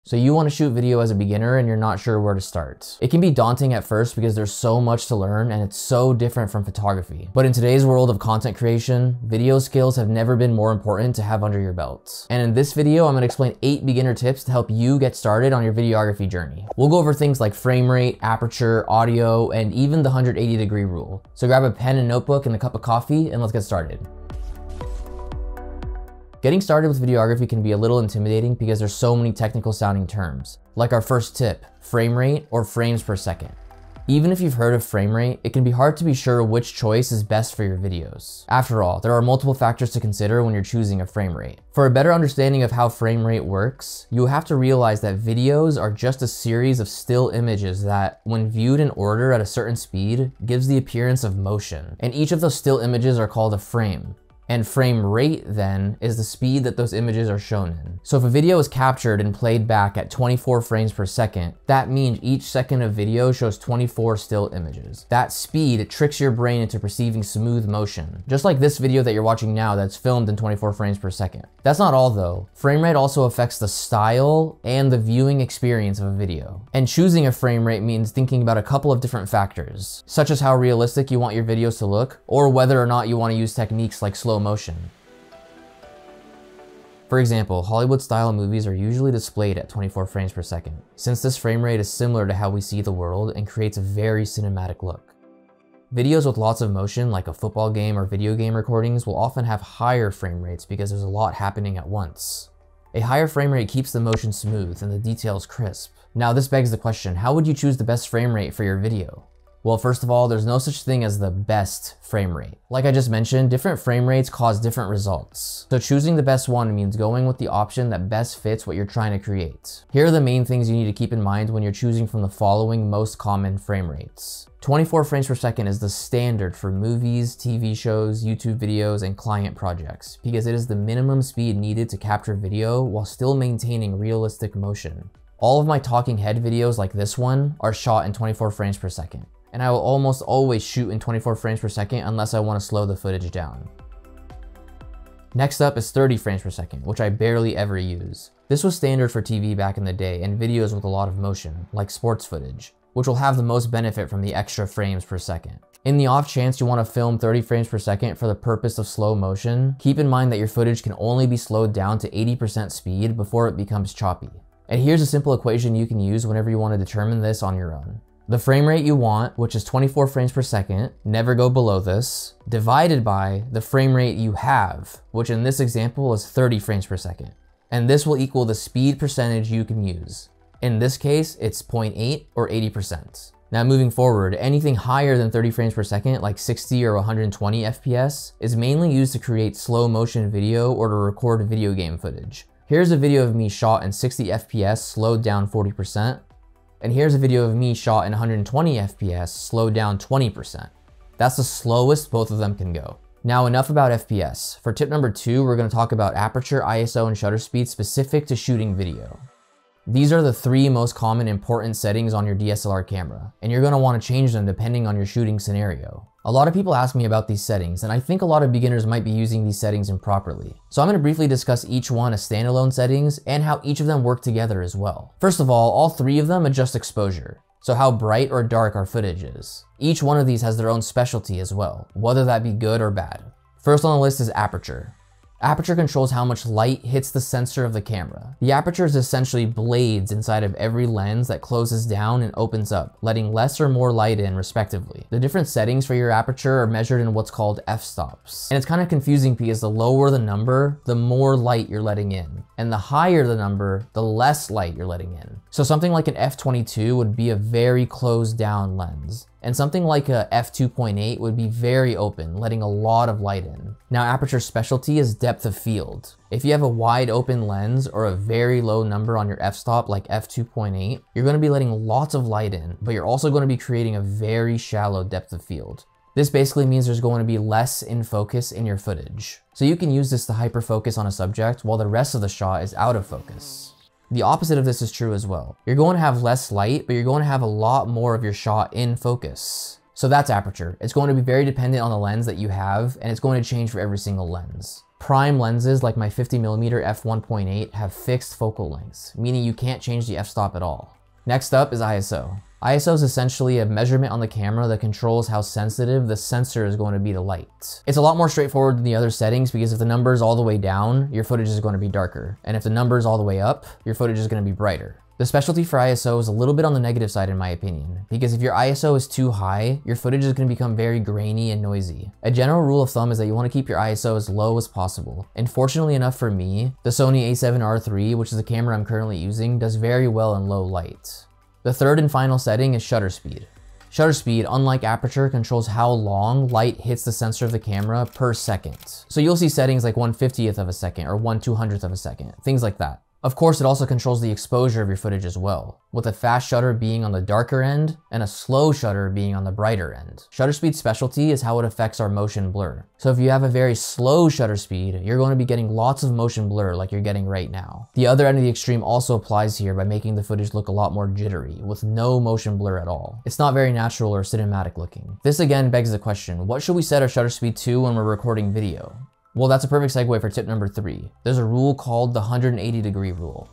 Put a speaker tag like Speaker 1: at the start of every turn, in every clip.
Speaker 1: So you want to shoot video as a beginner and you're not sure where to start. It can be daunting at first because there's so much to learn and it's so different from photography. But in today's world of content creation, video skills have never been more important to have under your belt. And in this video, I'm going to explain 8 beginner tips to help you get started on your videography journey. We'll go over things like frame rate, aperture, audio, and even the 180-degree rule. So grab a pen and notebook and a cup of coffee and let's get started. Getting started with videography can be a little intimidating because there's so many technical sounding terms, like our first tip, frame rate or frames per second. Even if you've heard of frame rate, it can be hard to be sure which choice is best for your videos. After all, there are multiple factors to consider when you're choosing a frame rate. For a better understanding of how frame rate works, you have to realize that videos are just a series of still images that, when viewed in order at a certain speed, gives the appearance of motion. And each of those still images are called a frame. And frame rate, then, is the speed that those images are shown in. So if a video is captured and played back at 24 frames per second, that means each second of video shows 24 still images. That speed tricks your brain into perceiving smooth motion, just like this video that you're watching now that's filmed in 24 frames per second. That's not all though. Frame rate also affects the style and the viewing experience of a video. And choosing a frame rate means thinking about a couple of different factors, such as how realistic you want your videos to look, or whether or not you want to use techniques like slow motion. For example, Hollywood-style movies are usually displayed at 24 frames per second, since this frame rate is similar to how we see the world and creates a very cinematic look. Videos with lots of motion, like a football game or video game recordings, will often have higher frame rates because there's a lot happening at once. A higher frame rate keeps the motion smooth and the details crisp. Now this begs the question, how would you choose the best frame rate for your video? Well, first of all, there's no such thing as the best frame rate. Like I just mentioned, different frame rates cause different results. So choosing the best one means going with the option that best fits what you're trying to create. Here are the main things you need to keep in mind when you're choosing from the following most common frame rates. 24 frames per second is the standard for movies, TV shows, YouTube videos, and client projects because it is the minimum speed needed to capture video while still maintaining realistic motion. All of my talking head videos like this one are shot in 24 frames per second. And I will almost always shoot in 24 frames per second unless I want to slow the footage down. Next up is 30 frames per second, which I barely ever use. This was standard for TV back in the day and videos with a lot of motion, like sports footage, which will have the most benefit from the extra frames per second. In the off chance you want to film 30 frames per second for the purpose of slow motion, keep in mind that your footage can only be slowed down to 80% speed before it becomes choppy. And here's a simple equation you can use whenever you want to determine this on your own. The frame rate you want, which is 24 frames per second, never go below this, divided by the frame rate you have, which in this example is 30 frames per second. And this will equal the speed percentage you can use. In this case, it's 0.8 or 80%. Now moving forward, anything higher than 30 frames per second, like 60 or 120 FPS, is mainly used to create slow motion video or to record video game footage. Here's a video of me shot in 60 FPS slowed down 40%. And here's a video of me shot in 120 FPS, slowed down 20%. That's the slowest both of them can go. Now enough about FPS. For tip number 2, we're going to talk about aperture, ISO, and shutter speed specific to shooting video. These are the 3 most common important settings on your DSLR camera, and you're going to want to change them depending on your shooting scenario. A lot of people ask me about these settings, and I think a lot of beginners might be using these settings improperly. So I'm going to briefly discuss each one as standalone settings and how each of them work together as well. First of all 3 of them adjust exposure, so how bright or dark our footage is. Each one of these has their own specialty as well, whether that be good or bad. First on the list is aperture. Aperture controls how much light hits the sensor of the camera. The aperture is essentially blades inside of every lens that closes down and opens up, letting less or more light in respectively. The different settings for your aperture are measured in what's called f-stops. And it's kind of confusing because the lower the number, the more light you're letting in. And the higher the number, the less light you're letting in. So something like an f/22 would be a very closed down lens. And something like a f2.8 would be very open, letting a lot of light in. Now aperture specialty is depth of field. If you have a wide open lens or a very low number on your f-stop like f2.8, you're going to be letting lots of light in, but you're also going to be creating a very shallow depth of field. This basically means there's going to be less in focus in your footage. So you can use this to hyperfocus on a subject while the rest of the shot is out of focus. The opposite of this is true as well. You're going to have less light, but you're going to have a lot more of your shot in focus. So that's aperture. It's going to be very dependent on the lens that you have, and it's going to change for every single lens. Prime lenses like my 50mm f1.8 have fixed focal lengths, meaning you can't change the f-stop at all. Next up is ISO. ISO is essentially a measurement on the camera that controls how sensitive the sensor is going to be to light. It's a lot more straightforward than the other settings because if the number is all the way down, your footage is going to be darker. And if the number is all the way up, your footage is going to be brighter. The specialty for ISO is a little bit on the negative side in my opinion, because if your ISO is too high, your footage is going to become very grainy and noisy. A general rule of thumb is that you want to keep your ISO as low as possible. And fortunately enough for me, the Sony a7R III, which is the camera I'm currently using, does very well in low light. The third and final setting is shutter speed. Shutter speed, unlike aperture, controls how long light hits the sensor of the camera per second. So you'll see settings like 1/50th of a second or 1/200th of a second, things like that. Of course, it also controls the exposure of your footage as well, with a fast shutter being on the darker end and a slow shutter being on the brighter end. Shutter speed specialty is how it affects our motion blur. So if you have a very slow shutter speed, you're going to be getting lots of motion blur like you're getting right now. The other end of the extreme also applies here by making the footage look a lot more jittery, with no motion blur at all. It's not very natural or cinematic looking. This again begs the question, what should we set our shutter speed to when we're recording video? Well, that's a perfect segue for tip number 3. There's a rule called the 180-degree rule.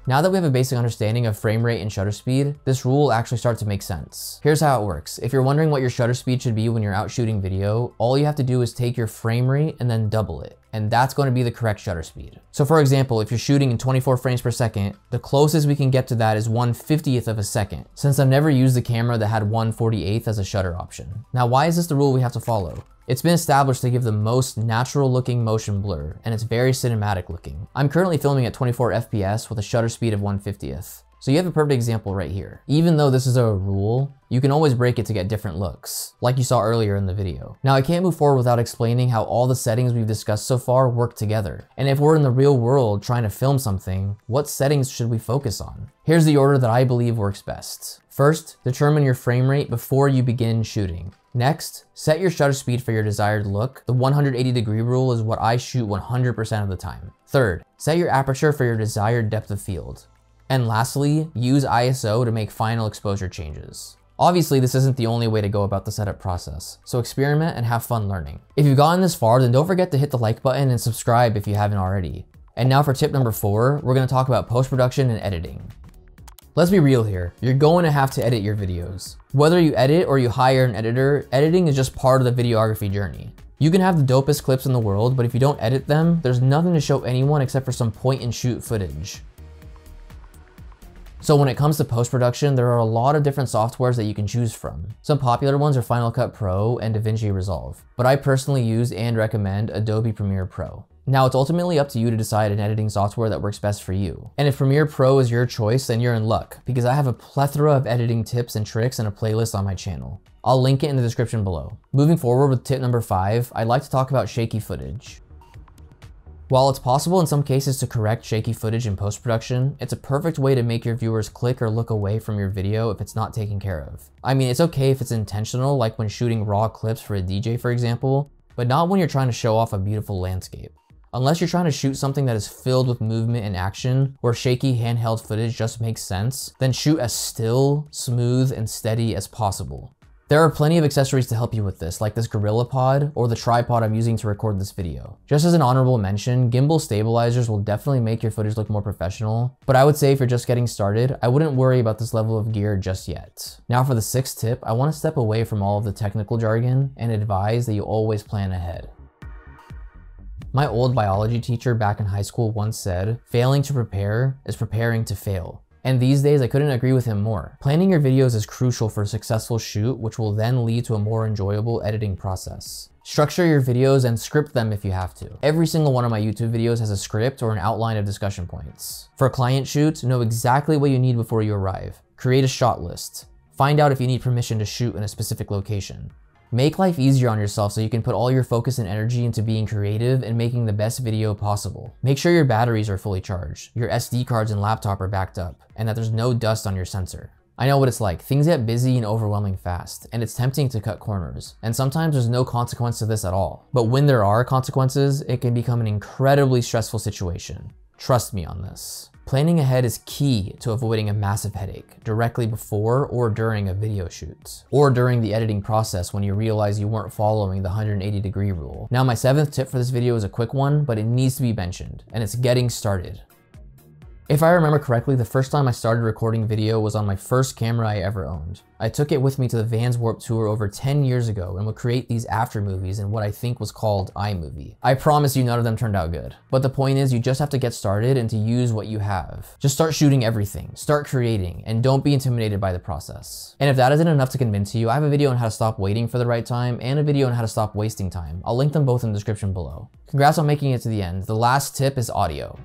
Speaker 1: Now that we have a basic understanding of frame rate and shutter speed, this rule will actually start to make sense. Here's how it works. If you're wondering what your shutter speed should be when you're out shooting video, all you have to do is take your frame rate and then double it. And that's going to be the correct shutter speed. So for example, if you're shooting in 24 frames per second, the closest we can get to that is 1/50th of a second, since I've never used the camera that had 1/48th as a shutter option. Now, why is this the rule we have to follow? It's been established to give the most natural looking motion blur, and it's very cinematic looking. I'm currently filming at 24 FPS with a shutter speed of 1/50th. So you have a perfect example right here. Even though this is a rule, you can always break it to get different looks, like you saw earlier in the video. Now I can't move forward without explaining how all the settings we've discussed so far work together. And if we're in the real world trying to film something, what settings should we focus on? Here's the order that I believe works best. First, determine your frame rate before you begin shooting. Next, set your shutter speed for your desired look. The 180-degree rule is what I shoot 100% of the time. Third, set your aperture for your desired depth of field. And lastly, use ISO to make final exposure changes. Obviously, this isn't the only way to go about the setup process, so experiment and have fun learning. If you've gotten this far, then don't forget to hit the like button and subscribe if you haven't already. And now for tip number 4, we're going to talk about post-production and editing. Let's be real here, you're going to have to edit your videos. Whether you edit or you hire an editor, editing is just part of the videography journey. You can have the dopest clips in the world, but if you don't edit them, there's nothing to show anyone except for some point and shoot footage. So when it comes to post-production, there are a lot of different softwares that you can choose from. Some popular ones are Final Cut Pro and DaVinci Resolve, but I personally use and recommend Adobe Premiere Pro. Now it's ultimately up to you to decide an editing software that works best for you. And if Premiere Pro is your choice, then you're in luck, because I have a plethora of editing tips and tricks and a playlist on my channel. I'll link it in the description below. Moving forward with tip number 5, I'd like to talk about shaky footage. While it's possible in some cases to correct shaky footage in post-production, it's a perfect way to make your viewers click or look away from your video if it's not taken care of. I mean, it's okay if it's intentional, like when shooting raw clips for a DJ, for example, but not when you're trying to show off a beautiful landscape. Unless you're trying to shoot something that is filled with movement and action, where shaky handheld footage just makes sense, then shoot as still, smooth, and steady as possible. There are plenty of accessories to help you with this, like this GorillaPod or the tripod I'm using to record this video. Just as an honorable mention, gimbal stabilizers will definitely make your footage look more professional, but I would say if you're just getting started, I wouldn't worry about this level of gear just yet. Now for the 6th tip, I want to step away from all of the technical jargon and advise that you always plan ahead. My old biology teacher back in high school once said, "Failing to prepare is preparing to fail." And these days, I couldn't agree with him more. Planning your videos is crucial for a successful shoot, which will then lead to a more enjoyable editing process. Structure your videos and script them if you have to. Every single one of my YouTube videos has a script or an outline of discussion points. For a client shoot, know exactly what you need before you arrive. Create a shot list. Find out if you need permission to shoot in a specific location. Make life easier on yourself so you can put all your focus and energy into being creative and making the best video possible. Make sure your batteries are fully charged, your SD cards and laptop are backed up, and that there's no dust on your sensor. I know what it's like. Things get busy and overwhelming fast, and it's tempting to cut corners. And sometimes there's no consequence to this at all. But when there are consequences, it can become an incredibly stressful situation. Trust me on this. Planning ahead is key to avoiding a massive headache directly before or during a video shoot, or during the editing process when you realize you weren't following the 180-degree rule. Now, my 7th tip for this video is a quick one, but it needs to be mentioned, and it's getting started. If I remember correctly, the first time I started recording video was on my first camera I ever owned. I took it with me to the Vans Warped Tour over 10 years ago and would create these after movies in what I think was called iMovie. I promise you none of them turned out good. But the point is, you just have to get started and to use what you have. Just start shooting everything, start creating, and don't be intimidated by the process. And if that isn't enough to convince you, I have a video on how to stop waiting for the right time and a video on how to stop wasting time. I'll link them both in the description below. Congrats on making it to the end. The last tip is audio.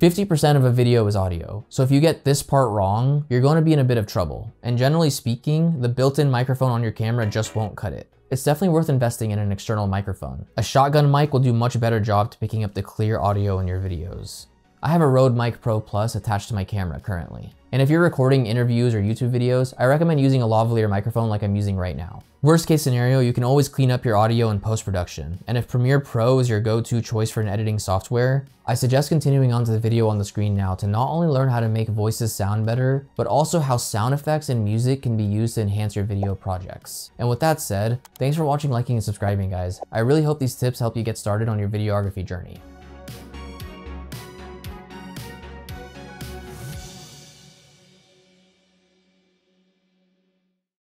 Speaker 1: 50% of a video is audio, so if you get this part wrong, you're going to be in a bit of trouble. And generally speaking, the built-in microphone on your camera just won't cut it. It's definitely worth investing in an external microphone. A shotgun mic will do a much better job to picking up the clear audio in your videos. I have a Rode Mic Pro Plus attached to my camera currently. And if you're recording interviews or YouTube videos, I recommend using a lavalier microphone like I'm using right now. Worst case scenario, you can always clean up your audio in post-production. And if Premiere Pro is your go-to choice for an editing software, I suggest continuing on to the video on the screen now to not only learn how to make voices sound better, but also how sound effects and music can be used to enhance your video projects. And with that said, thanks for watching, liking, and subscribing, guys. I really hope these tips help you get started on your videography journey.